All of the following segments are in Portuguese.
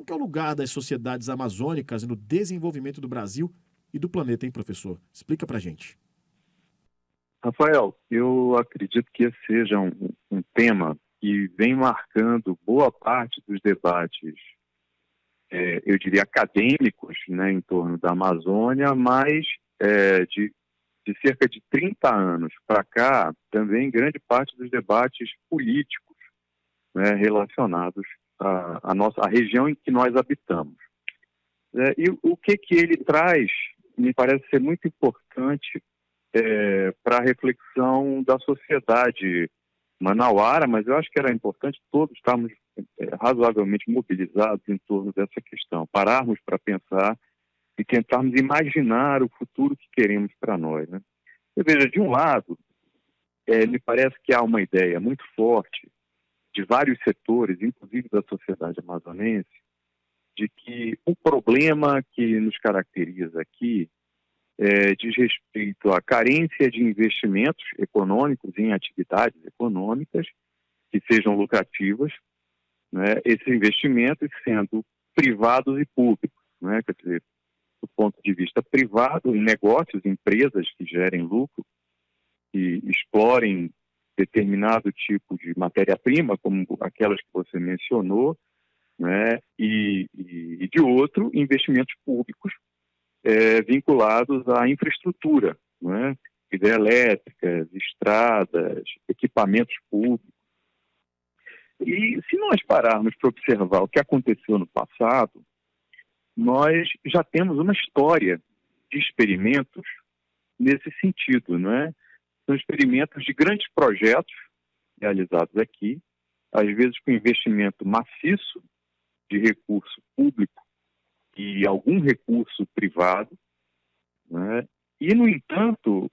que é o lugar das sociedades amazônicas no desenvolvimento do Brasil e do planeta, hein, professor? Explica pra gente. Rafael, eu acredito que esse seja um tema que vem marcando boa parte dos debates, eu diria, acadêmicos, né, em torno da Amazônia, mas de cerca de 30 anos para cá, também grande parte dos debates políticos, né, relacionados à região em que nós habitamos. E o que ele traz, me parece ser muito importante para a reflexão da sociedade manauara, mas eu acho que era importante todos estarmos razoavelmente mobilizados em torno dessa questão, pararmos para pensar e tentarmos imaginar o futuro que queremos para nós, né? Você veja, de um lado, me parece que há uma ideia muito forte de vários setores, inclusive da sociedade amazonense, de que o problema que nos caracteriza aqui diz respeito à carência de investimentos econômicos em atividades econômicas que sejam lucrativas, né, esses investimentos sendo privados e públicos, né, quer dizer, do ponto de vista privado, em negócios, empresas que gerem lucro e explorem determinado tipo de matéria-prima, como aquelas que você mencionou, né, e de outro, investimentos públicos vinculados à infraestrutura, né, hidrelétricas, estradas, equipamentos públicos. E se nós pararmos para observar o que aconteceu no passado, nós já temos uma história de experimentos nesse sentido, não é? São experimentos de grandes projetos realizados aqui, às vezes com investimento maciço de recurso público e algum recurso privado, né? E, no entanto,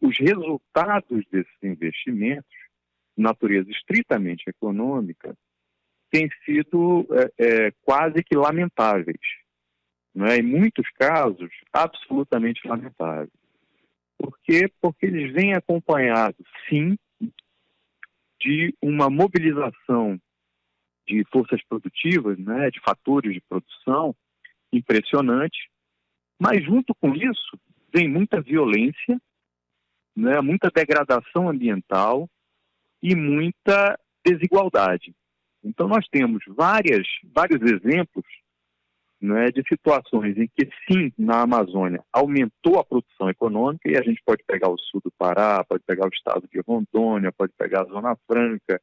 os resultados desses investimentos, de natureza estritamente econômica, têm sido quase que lamentáveis, né? Em muitos casos, absolutamente lamentáveis. Por quê? Porque eles vêm acompanhados, sim, de uma mobilização de forças produtivas, né, de fatores de produção impressionante, mas junto com isso vem muita violência, né, muita degradação ambiental e muita desigualdade. Então nós temos vários exemplos, né, de situações em que sim, na Amazônia aumentou a produção econômica, e a gente pode pegar o sul do Pará, pode pegar o estado de Rondônia, pode pegar a Zona Franca,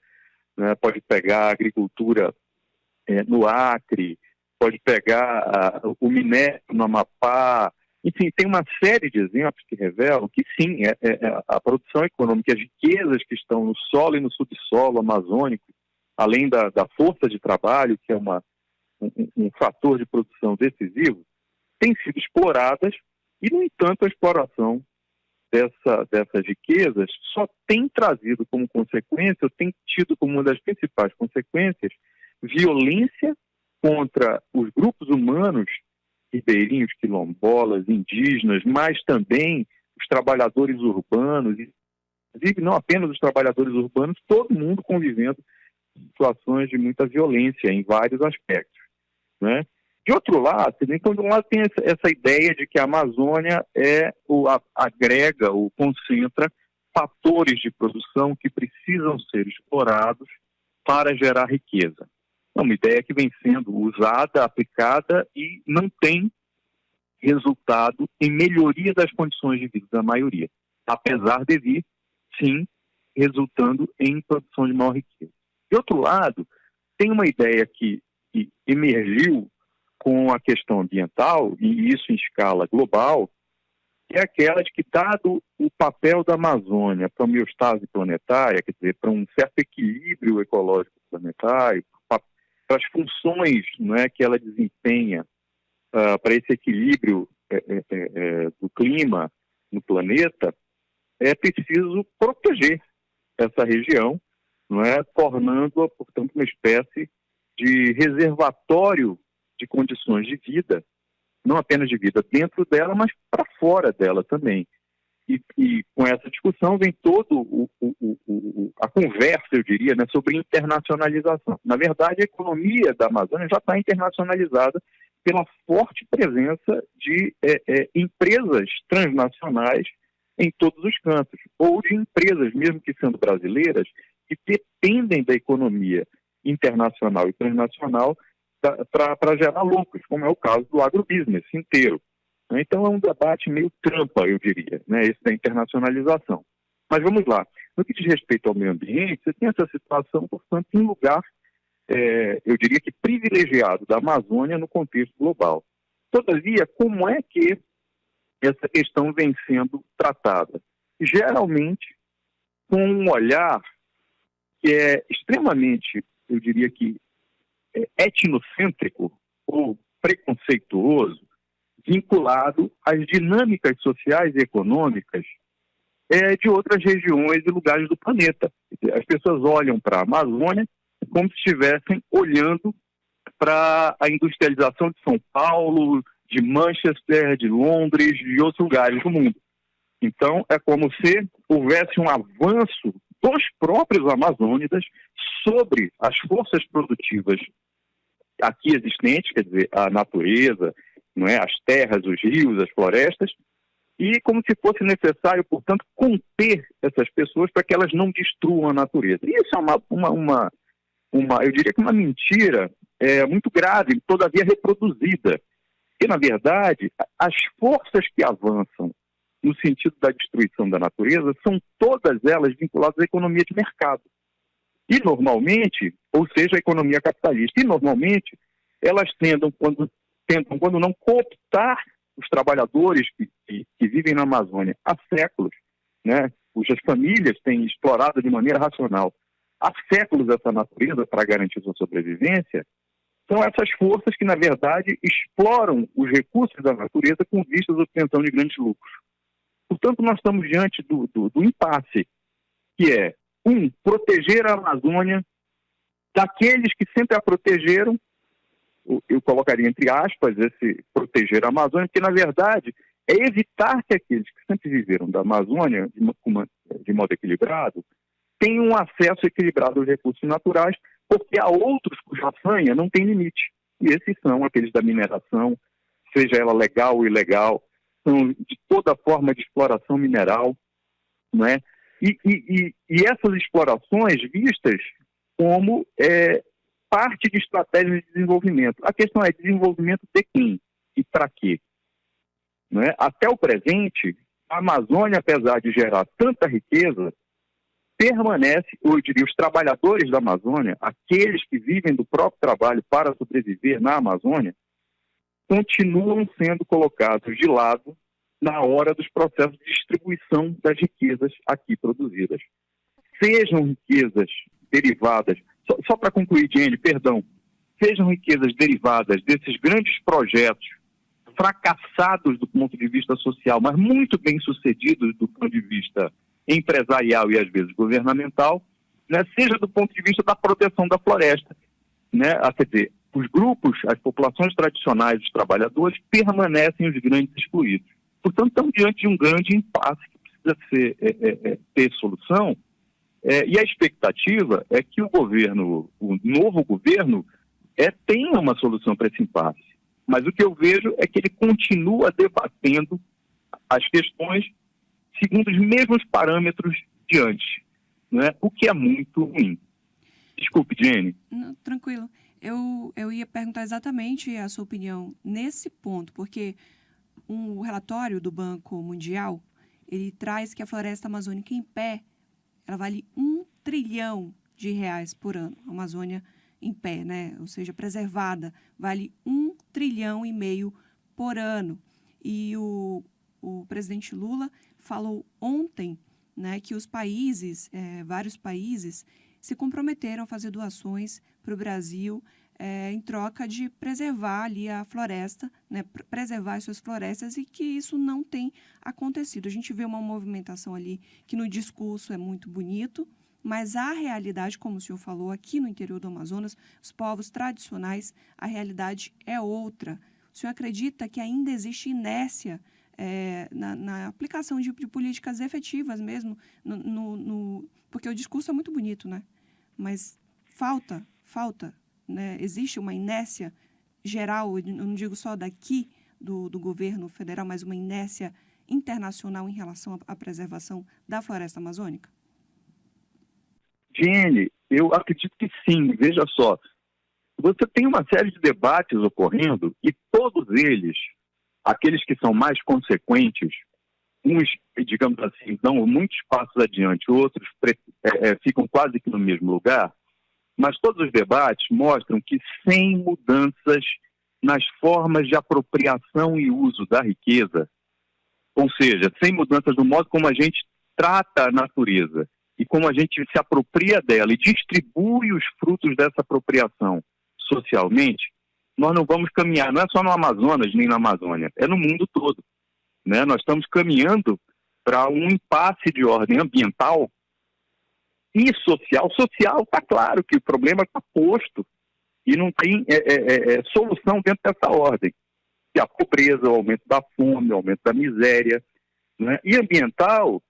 né, pode pegar a agricultura no Acre, pode pegar o minério no Amapá. Enfim, tem uma série de exemplos que revelam que sim, a produção econômica, as riquezas que estão no solo e no subsolo amazônico, além da força de trabalho, que é um fator de produção decisivo, têm sido exploradas e, no entanto, a exploração dessas riquezas só tem trazido como consequência, ou tem tido como uma das principais consequências, violência contra os grupos humanos, ribeirinhos, quilombolas, indígenas, mas também os trabalhadores urbanos, inclusive não apenas os trabalhadores urbanos, todo mundo convivendo em situações de muita violência em vários aspectos, né? De outro lado, então, de um lado tem essa ideia de que a Amazônia agrega ou concentra fatores de produção que precisam ser explorados para gerar riqueza. É uma ideia que vem sendo usada, aplicada e não tem resultado em melhoria das condições de vida da maioria, apesar de vir, sim, resultando em produção de maior riqueza. De outro lado, tem uma ideia que emergiu com a questão ambiental, e isso em escala global, que é aquela de que, dado o papel da Amazônia para a homeostase planetária, quer dizer, para um certo equilíbrio ecológico planetário, para as funções, né, que ela desempenha para esse equilíbrio do clima no planeta, é preciso proteger essa região, não é, tornando-a, portanto, uma espécie de reservatório de condições de vida, não apenas de vida dentro dela, mas para fora dela também. E com essa discussão vem todo a conversa, eu diria, né, sobre internacionalização. Na verdade, a economia da Amazônia já está internacionalizada pela forte presença de empresas transnacionais em todos os cantos, ou de empresas, mesmo que sendo brasileiras, que dependem da economia internacional e transnacional para gerar lucros, como é o caso do agrobusiness inteiro. Então é um debate meio trampa, eu diria, né, esse da internacionalização. Mas vamos lá. No que diz respeito ao meio ambiente, você tem essa situação, portanto, em um lugar, eu diria que privilegiado da Amazônia no contexto global. Todavia, como é que essa questão vem sendo tratada? Geralmente, com um olhar que é extremamente, eu diria que, etnocêntrico ou preconceituoso, vinculado às dinâmicas sociais e econômicas de outras regiões e lugares do planeta. As pessoas olham para a Amazônia como se estivessem olhando para a industrialização de São Paulo, de Manchester, de Londres, de outros lugares do mundo. Então, é como se houvesse um avanço dos próprios amazônidas sobre as forças produtivas aqui existentes, quer dizer, a natureza, não é? As terras, os rios, as florestas, e como se fosse necessário, portanto, conter essas pessoas para que elas não destruam a natureza. E isso é eu diria que uma mentira muito grave, todavia reproduzida. Porque, na verdade, as forças que avançam no sentido da destruição da natureza são todas elas vinculadas à economia de mercado. E, normalmente, ou seja, a economia capitalista, e, normalmente, elas tentam, quando não, cooptar os trabalhadores que vivem na Amazônia há séculos, né, cujas famílias têm explorado de maneira racional há séculos essa natureza para garantir sua sobrevivência. São essas forças que, na verdade, exploram os recursos da natureza com vistas à obtenção de grandes lucros. Portanto, nós estamos diante do impasse, que é, proteger a Amazônia daqueles que sempre a protegeram. Eu colocaria entre aspas esse proteger a Amazônia, porque, na verdade, é evitar que aqueles que sempre viveram da Amazônia de modo equilibrado tenham um acesso equilibrado aos recursos naturais, porque há outros cuja façanha não tem limite. E esses são aqueles da mineração, seja ela legal ou ilegal, são de toda forma de exploração mineral, não é? E essas explorações vistas como parte de estratégia de desenvolvimento. A questão é desenvolvimento de quem e para quê? Não é? Até o presente, a Amazônia, apesar de gerar tanta riqueza, permanece, ou eu diria, os trabalhadores da Amazônia, aqueles que vivem do próprio trabalho para sobreviver na Amazônia, continuam sendo colocados de lado na hora dos processos de distribuição das riquezas aqui produzidas. Sejam riquezas derivadas, só para concluir, Jenny, perdão, sejam riquezas derivadas desses grandes projetos fracassados do ponto de vista social, mas muito bem sucedidos do ponto de vista empresarial e às vezes governamental, né, seja do ponto de vista da proteção da floresta, né, quer dizer, os grupos, as populações tradicionais dos trabalhadores permanecem os grandes excluídos. Portanto, estamos diante de um grande impasse que precisa ter solução, e a expectativa é que o novo governo, tenha uma solução para esse impasse. Mas o que eu vejo é que ele continua debatendo as questões segundo os mesmos parâmetros de antes, né? O que é muito ruim. Desculpe, Jenny. Não, tranquilo. Eu ia perguntar exatamente a sua opinião nesse ponto, porque um relatório do Banco Mundial, ele traz que a floresta amazônica em pé, ela vale R$1 trilhão por ano. A Amazônia em pé, né? Ou seja, preservada, vale R$1,5 trilhão por ano. E o presidente Lula falou ontem, né, que os países, vários países, se comprometeram a fazer doações para o Brasil em troca de preservar ali a floresta, né, preservar as suas florestas, e que isso não tem acontecido. A gente vê uma movimentação ali que no discurso é muito bonito, mas a realidade, como o senhor falou, aqui no interior do Amazonas, os povos tradicionais, a realidade é outra. O senhor acredita que ainda existe inércia na aplicação de políticas efetivas mesmo, porque o discurso é muito bonito, né? Mas falta, né? Existe uma inércia geral, eu não digo só daqui do governo federal, mas uma inércia internacional em relação à preservação da floresta amazônica? Jenny, eu acredito que sim. Veja só, você tem uma série de debates ocorrendo e todos eles, aqueles que são mais consequentes, uns, digamos assim, dão muitos passos adiante, outros ficam quase que no mesmo lugar, mas todos os debates mostram que sem mudanças nas formas de apropriação e uso da riqueza, ou seja, sem mudanças no modo como a gente trata a natureza e como a gente se apropria dela e distribui os frutos dessa apropriação socialmente, nós não vamos caminhar, não é só no Amazonas nem na Amazônia, é no mundo todo, né? Nós estamos caminhando para um impasse de ordem ambiental e social. Social, está claro que o problema está posto e não tem solução dentro dessa ordem. Que a pobreza, o aumento da fome, o aumento da miséria, né? E ambiental,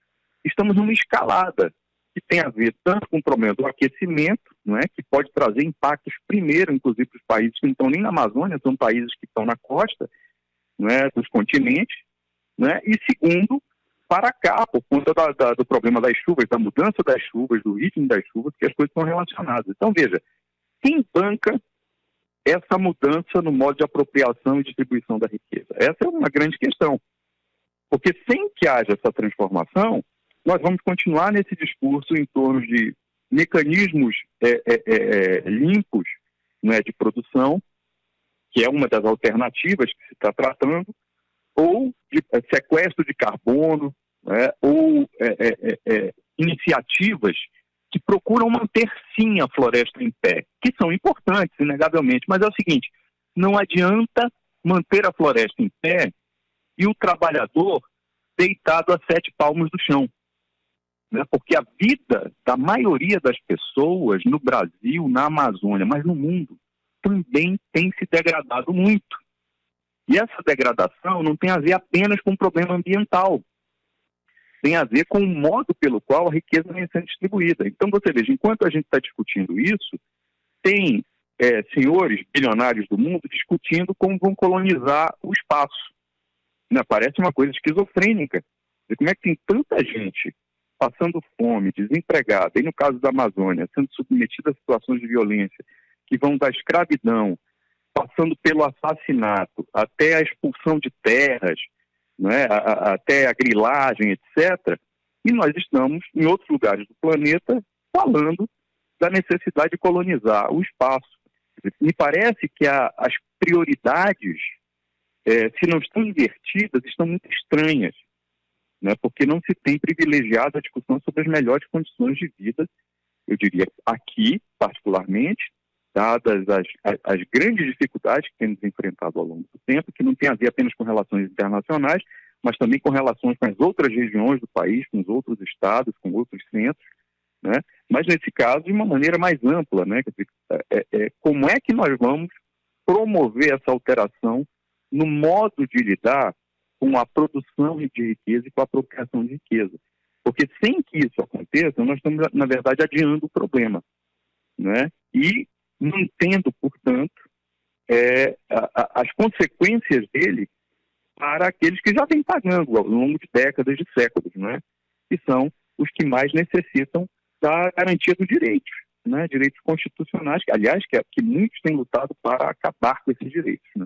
estamos numa escalada que tem a ver tanto com o problema do aquecimento, não é? Que pode trazer impactos, primeiro, inclusive, para os países que não estão nem na Amazônia, são países que estão na costa, não é? Dos continentes, né? E segundo, para cá, por conta do problema das chuvas, da mudança das chuvas, do ritmo das chuvas, que as coisas estão relacionadas. Então, veja, quem banca essa mudança no modo de apropriação e distribuição da riqueza? Essa é uma grande questão. Porque sem que haja essa transformação, nós vamos continuar nesse discurso em torno de mecanismos limpos, né, de produção, que é uma das alternativas que se está tratando, ou de sequestro de carbono, né, ou iniciativas que procuram manter sim a floresta em pé, que são importantes, inegavelmente, mas é o seguinte, não adianta manter a floresta em pé e o trabalhador deitado a 7 palmos do chão, né? Porque a vida da maioria das pessoas no Brasil, na Amazônia, mas no mundo, também tem se degradado muito. E essa degradação não tem a ver apenas com o problema ambiental, tem a ver com o modo pelo qual a riqueza vem sendo distribuída. Então, você veja, enquanto a gente está discutindo isso, tem senhores bilionários do mundo discutindo como vão colonizar o espaço. Né? Parece uma coisa esquizofrênica. E como é que tem tanta gente passando fome, desempregada, e no caso da Amazônia, sendo submetida a situações de violência, que vão da escravidão, passando pelo assassinato, até a expulsão de terras, né, até a grilagem, etc. E nós estamos, em outros lugares do planeta, falando da necessidade de colonizar o espaço. Me parece que as prioridades, se não estão invertidas, estão muito estranhas, né, porque não se tem privilegiado a discussão sobre as melhores condições de vida, eu diria, aqui, particularmente, dadas as grandes dificuldades que temos enfrentado ao longo do tempo, que não tem a ver apenas com relações internacionais, mas também com relações com as outras regiões do país, com os outros estados, com outros centros, né? Mas, nesse caso, de uma maneira mais ampla, né? Como é que nós vamos promover essa alteração no modo de lidar com a produção de riqueza e com a apropriação de riqueza? Porque sem que isso aconteça, nós estamos, na verdade, adiando o problema, né? E mantendo, portanto, as consequências dele para aqueles que já vêm pagando ao longo de décadas, de séculos, né? Que são os que mais necessitam da garantia dos direitos, né? Direitos constitucionais, que, aliás, que muitos têm lutado para acabar com esses direitos, né?